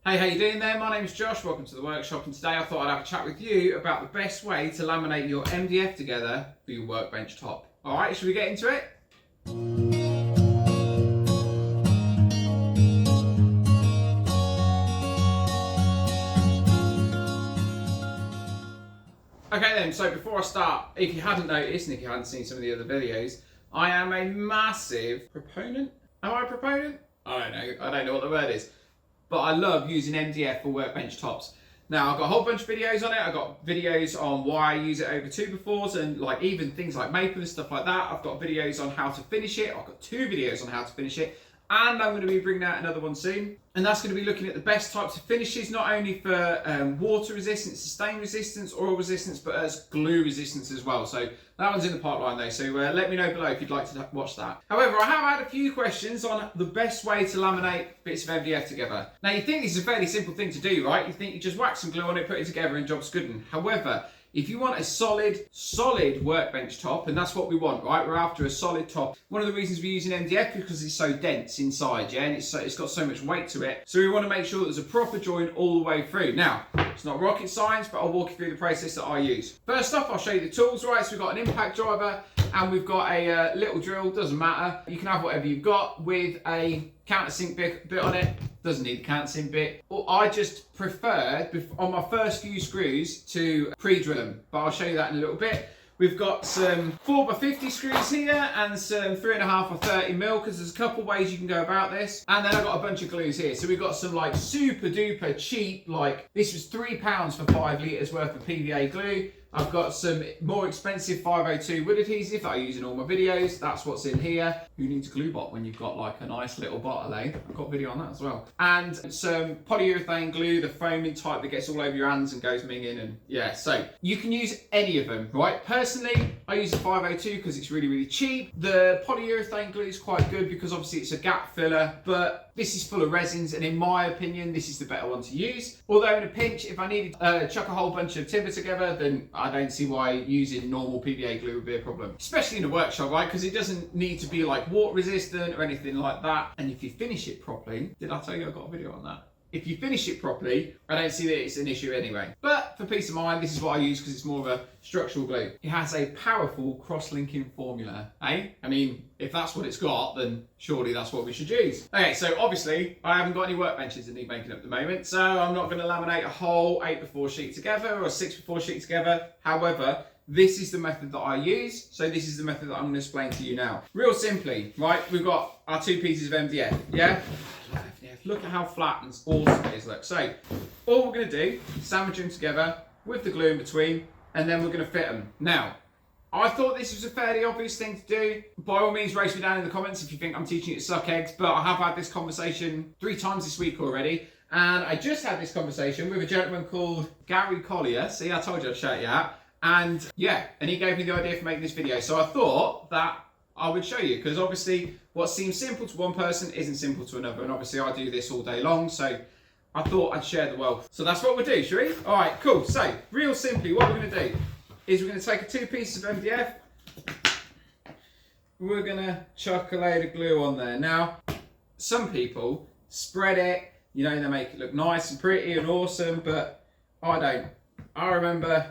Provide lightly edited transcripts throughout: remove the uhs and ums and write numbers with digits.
Hey, how you doing there? My name's Josh, welcome to the workshop, and today I thought I'd have a chat with you about the best way to laminate your MDF together for your workbench top. Alright, should we get into it? Okay then, so before I start, if you hadn't noticed, and if you hadn't seen some of the other videos, I am a massive proponent. Am I a proponent? I don't know what the word is. But I love using MDF for workbench tops. Now, I've got a whole bunch of videos on it. I've got videos on why I use it over 2x4s and like even things like maple and stuff like that. I've got videos on how to finish it. I've got 2 videos on how to finish it. And I'm going to be bringing out another one soon. And that's going to be looking at the best types of finishes, not only for water resistance, stain resistance, oil resistance, but as glue resistance as well. So that one's in the pipeline though. So let me know below if you'd like to watch that. However, I have had a few questions on the best way to laminate bits of MDF together. Now you think this is a fairly simple thing to do, right? You think you just whack some glue on it, put it together and job's good. However, if you want a solid workbench top, and that's what we want, right? We're after a solid top. One of the reasons we're using MDF is because it's so dense inside, yeah? And it's got so much weight to it. So we want to make sure that there's a proper joint all the way through. Now, it's not rocket science, but I'll walk you through the process that I use. First off, I'll show you the tools, right? So we've got an impact driver and we've got a little drill, doesn't matter. You can have whatever you've got with a countersink bit on it. Doesn't need the countersink bit. Or I just prefer, on my first few screws, to pre-drill them. But I'll show you that in a little bit. We've got some 4x50 screws here and some 3.5 or 30mm, because there's a couple ways you can go about this. And then I've got a bunch of glues here. So we've got some like super duper cheap, like this was £3 for 5 litres worth of PVA glue. I've got some more expensive 502 wood adhesive that I use in all my videos. That's what's in here. Who needs a glue bot when you've got like a nice little bottle, eh? I've got a video on that as well. And some polyurethane glue, the foaming type that gets all over your hands and goes minging, and yeah. So you can use any of them, right? Personally, I use the 502 because it's really, really cheap. The polyurethane glue is quite good because obviously it's a gap filler, but this is full of resins, and in my opinion, this is the better one to use. Although in a pinch, if I needed to chuck a whole bunch of timber together, then I don't see why using normal PVA glue would be a problem. Especially in a workshop, right? Because it doesn't need to be like water resistant or anything like that. And if you finish it properly, did I tell you I got a video on that? If you finish it properly, I don't see that it's an issue anyway. But for peace of mind, this is what I use because it's more of a structural glue. It has a powerful cross-linking formula, eh? I mean, if that's what it's got, then surely that's what we should use. Okay, so obviously, I haven't got any workbenches that need making up at the moment, so I'm not going to laminate a whole 8x4 sheet together or a 6x4 sheet together. However, this is the method that I use, so this is the method that I'm going to explain to you now. Real simply, right, we've got our 2 pieces of MDF, yeah? Look at how flat and awesome it is, look. So, all we're going to do is sandwich them together with the glue in between, and then we're going to fit them. Now, I thought this was a fairly obvious thing to do. By all means, race me down in the comments if you think I'm teaching you to suck eggs, but I have had this conversation 3 times this week already, and I just had this conversation with a gentleman called Gary Collier. See, I told you I'd shout you out. And yeah, and he gave me the idea for making this video. So I thought that I would show you, because obviously what seems simple to one person isn't simple to another, and obviously I do this all day long, so I thought I'd share the wealth. So that's what we'll do, shall we? All right, cool. So real simply, what we're going to do is we're going to take a 2 pieces of MDF. We're going to chuck a load of glue on there. Now, some people spread it, you know, they make it look nice and pretty and awesome, but I don't. I remember,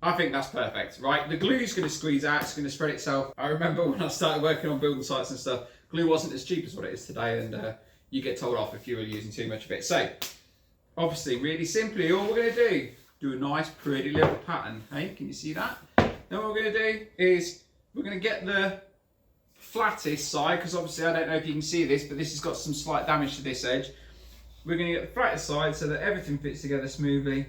I think that's perfect, right? The glue's going to squeeze out, it's going to spread itself. I remember when I started working on building sites and stuff, glue wasn't as cheap as what it is today, and you get told off if you were using too much of it. So, obviously, really simply, all we're going to do a nice pretty little pattern. Hey, can you see that? Then what we're going to do is we're going to get the flattest side, because obviously I don't know if you can see this, but this has got some slight damage to this edge. We're going to get the flattest side so that everything fits together smoothly.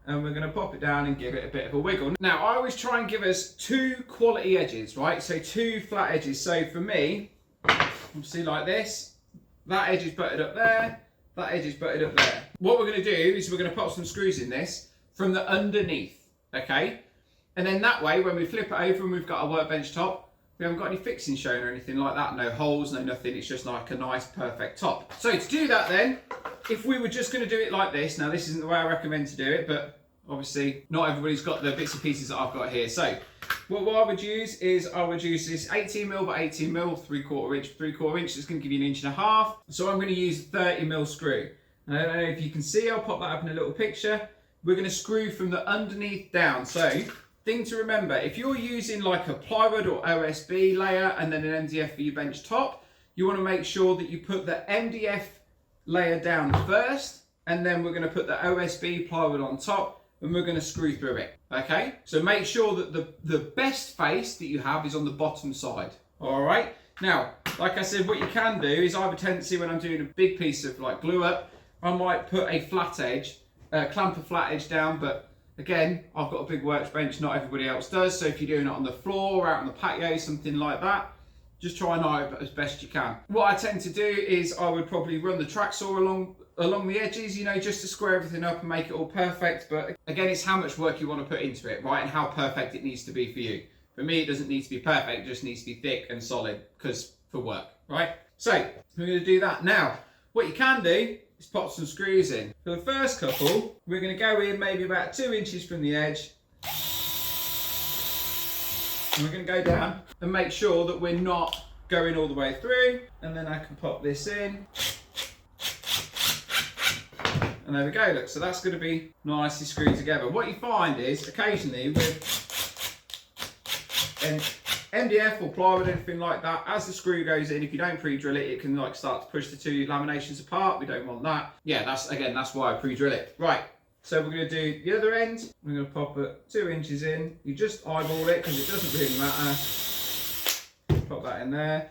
And we're going to pop it down and give it a bit of a wiggle. Now, I always try and give us 2 quality edges, right? So 2 flat edges. So for me, obviously like this, that edge is butted up there, that edge is butted up there. What we're going to do is we're going to pop some screws in this from the underneath, okay? And then that way, when we flip it over and we've got our workbench top, we haven't got any fixing shown or anything like that. No holes, no nothing. It's just like a nice, perfect top. So to do that then, if we were just going to do it like this, now this isn't the way I recommend to do it, but obviously not everybody's got the bits and pieces that I've got here. So What I would use is I would use this 18mm by 18mm, 3/4 inch, 3/4 inch. It's going to give you 1.5 inches. So I'm going to use a 30mm screw. And I don't know if you can see, I'll pop that up in a little picture. We're going to screw from the underneath down. So, thing to remember, if you're using like a plywood or OSB layer and then an MDF for your bench top, you want to make sure that you put the MDF layer down first, and then we're going to put the OSB plywood on top, and we're going to screw through it. Okay? So make sure that the best face that you have is on the bottom side. All right? Now, like I said, what you can do is I have a tendency when I'm doing a big piece of like glue up, I might put a flat edge, clamp a flat edge down, but again, I've got a big workbench, not everybody else does. So if you're doing it on the floor or out on the patio, something like that, just try and eye it as best you can. What I tend to do is I would probably run the track saw along the edges, you know, just to square everything up and make it all perfect. But again, it's how much work you want to put into it, right? And how perfect it needs to be for you. For me, it doesn't need to be perfect, it just needs to be thick and solid, because for work, right? So we're going to do that. Now, what you can do is pop some screws in. For the first couple, we're going to go in maybe about 2 inches from the edge. And we're going to go down and make sure that we're not going all the way through. And then I can pop this in. And there we go, look, so that's going to be nicely screwed together. What you find is, occasionally with MDF or plywood, anything like that, as the screw goes in, if you don't pre-drill it, it can like start to push the two laminations apart. We don't want that. Yeah, that's why I pre-drill it. Right, so we're going to do the other end. We're going to pop it 2 inches in. You just eyeball it because it doesn't really matter. Pop that in there.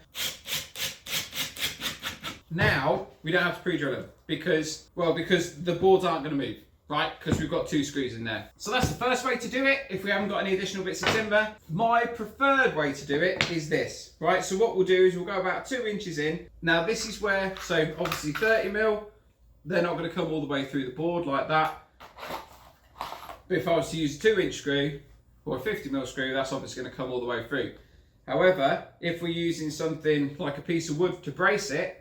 Now, we don't have to pre-drill them because the boards aren't going to move. Right, because we've got 2 screws in there. So that's the first way to do it if we haven't got any additional bits of timber. My preferred way to do it is this, right? So what we'll do is we'll go about 2 inches in. Now this is where, so obviously 30mm, they're not going to come all the way through the board like that. But if I was to use a 2-inch screw or a 50mm screw, that's obviously going to come all the way through. However, if we're using something like a piece of wood to brace it,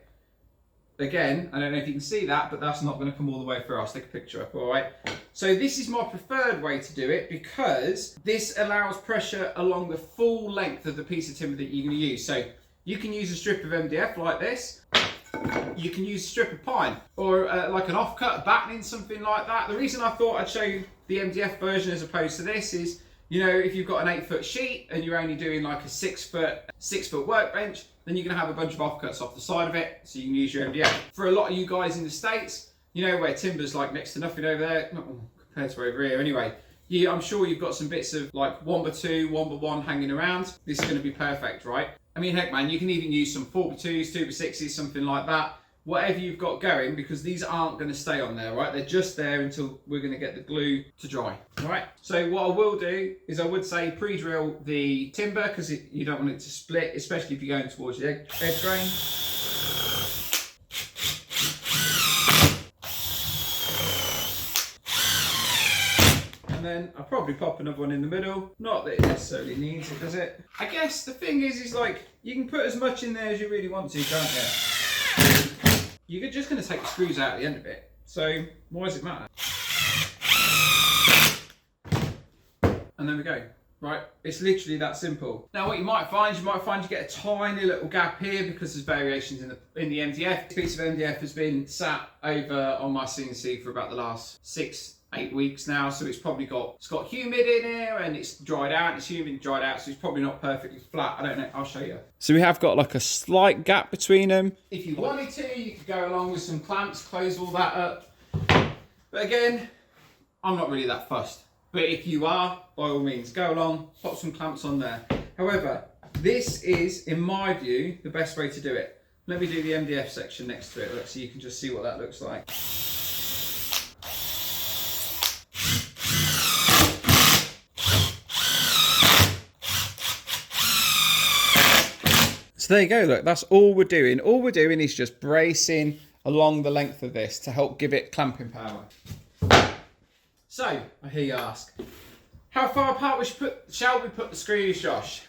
again, I don't know if you can see that, but that's not going to come all the way through. I'll stick a picture up, all right? So this is my preferred way to do it because this allows pressure along the full length of the piece of timber that you're going to use. So you can use a strip of MDF like this. You can use a strip of pine or like an offcut, a battening, something like that. The reason I thought I'd show you the MDF version as opposed to this is, you know, if you've got an 8-foot sheet and you're only doing like a 6-foot workbench, then you're going to have a bunch of offcuts off the side of it, so you can use your MDF. For a lot of you guys in the States, you know, where timber's like next to nothing over there, compared to over here anyway, I'm sure you've got some bits of like 1x2, 1x1 hanging around. This is going to be perfect, right? I mean, heck man, you can even use some 4x2s, 2x6s, something like that. Whatever you've got going, because these aren't going to stay on there, right? They're just there until we're going to get the glue to dry, all right? So what I will do is I would say pre-drill the timber because you don't want it to split, especially if you're going towards the edge grain. And then I'll probably pop another one in the middle. Not that it necessarily needs it, does it? I guess the thing is like, you can put as much in there as you really want to, can't you? You're just going to take the screws out at the end of it. So why does it matter? And there we go. Right, it's literally that simple. Now what you might find you get a tiny little gap here because there's variations in the MDF. This piece of MDF has been sat over on my CNC for about the last 6-8 weeks now, so it's got humid in here and it's dried out, it's humid and dried out, so it's probably not perfectly flat. I don't know, I'll show you. So we have got like a slight gap between them. If you wanted to, you could go along with some clamps, close all that up. But again, I'm not really that fussed. But if you are, by all means, go along, pop some clamps on there. However, this is, in my view, the best way to do it. Let me do the MDF section next to it, so you can just see what that looks like. So there you go, look, that's all we're doing. All we're doing is just bracing along the length of this to help give it clamping power. So, I hear you ask, how far apart shall we put the screws, Josh?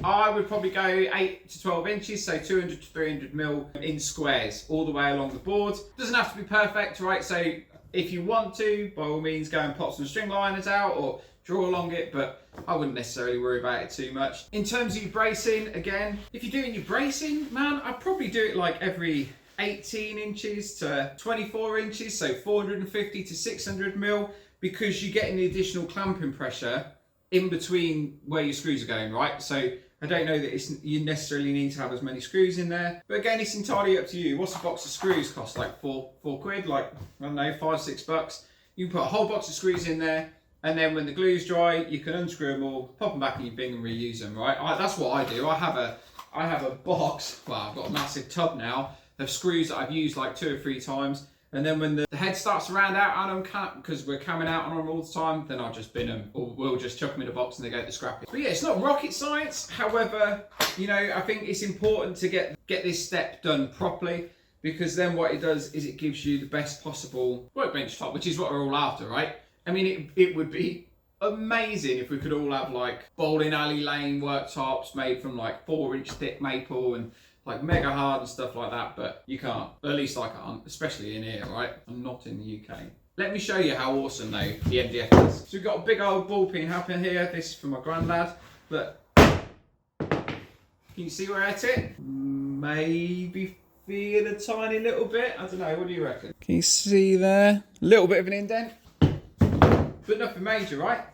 I would probably go 8 to 12 inches, so 200 to 300 mil in squares, all the way along the board. Doesn't have to be perfect, right? So If you want to, by all means, go and pop some string liners out or draw along it, but I wouldn't necessarily worry about it too much. In terms of your bracing, again, if you're doing your bracing, man, I'd probably do it like every 18 inches to 24 inches, so 450 to 600 mil, because you're getting the additional clamping pressure in between where your screws are going, right? So I don't know that you necessarily need to have as many screws in there, but again, it's entirely up to you. What's a box of screws cost? Like four quid, like, I don't know, $5-6. You can put a whole box of screws in there, and then when the glue's dry, you can unscrew them all, pop them back in your bin and reuse them, right? That's what I do. I have a box, well, I've got a massive tub now of screws that I've used like 2 or 3 times. And then when the head starts to round out on them, because we're coming out on them all the time, then I'll just bin them, or we'll just chuck them in a box and they go to the scrappy. But yeah, it's not rocket science. However, you know, I think it's important to get this step done properly, because then what it does is it gives you the best possible workbench top, which is what we're all after, right? I mean, it would be amazing if we could all have like bowling alley lane worktops made from like 4-inch thick maple and like mega hard and stuff like that, but you can't. At least I can't, especially in here, right? I'm not in the UK. Let me show you how awesome though the MDF is. So we've got a big old ball peen happening here. This is for my granddad. Look, can you see where I hit it? Maybe feel a tiny little bit. I don't know, what do you reckon? Can you see there? A little bit of an indent, but nothing major, right?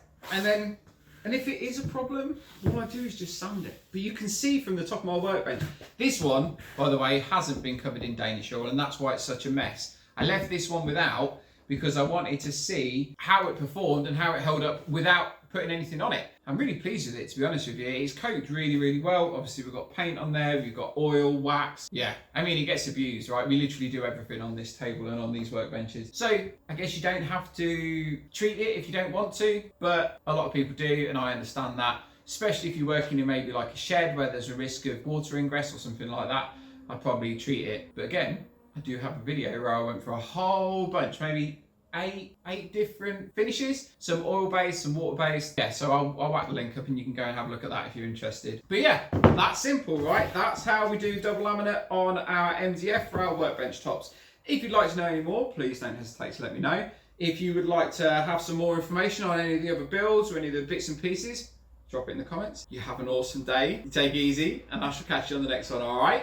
And if it is a problem, all I do is just sand it. But you can see from the top of my workbench, this one, by the way, hasn't been covered in Danish oil, and that's why it's such a mess. I left this one without because I wanted to see how it performed and how it held up without putting anything on it. I'm really pleased with it, to be honest with you. It's coated really, really well. Obviously, we've got paint on there, we've got oil, wax. Yeah, I mean, it gets abused, right? We literally do everything on this table and on these workbenches. So I guess you don't have to treat it if you don't want to, but a lot of people do, and I understand that, especially if you're working in maybe like a shed where there's a risk of water ingress or something like that. I'd probably treat it. But again, I do have a video where I went for a whole bunch, maybe eight different finishes, some oil-based, some water-based. Yeah, so I'll whack the link up and you can go and have a look at that if you're interested. But yeah, that's simple, right? That's how we do double laminate on our MDF for our workbench tops. If you'd like to know any more, please don't hesitate to let me know. If you would like to have some more information on any of the other builds or any of the bits and pieces, drop it in the comments. You have an awesome day, take it easy, and I shall catch you on the next one, all right?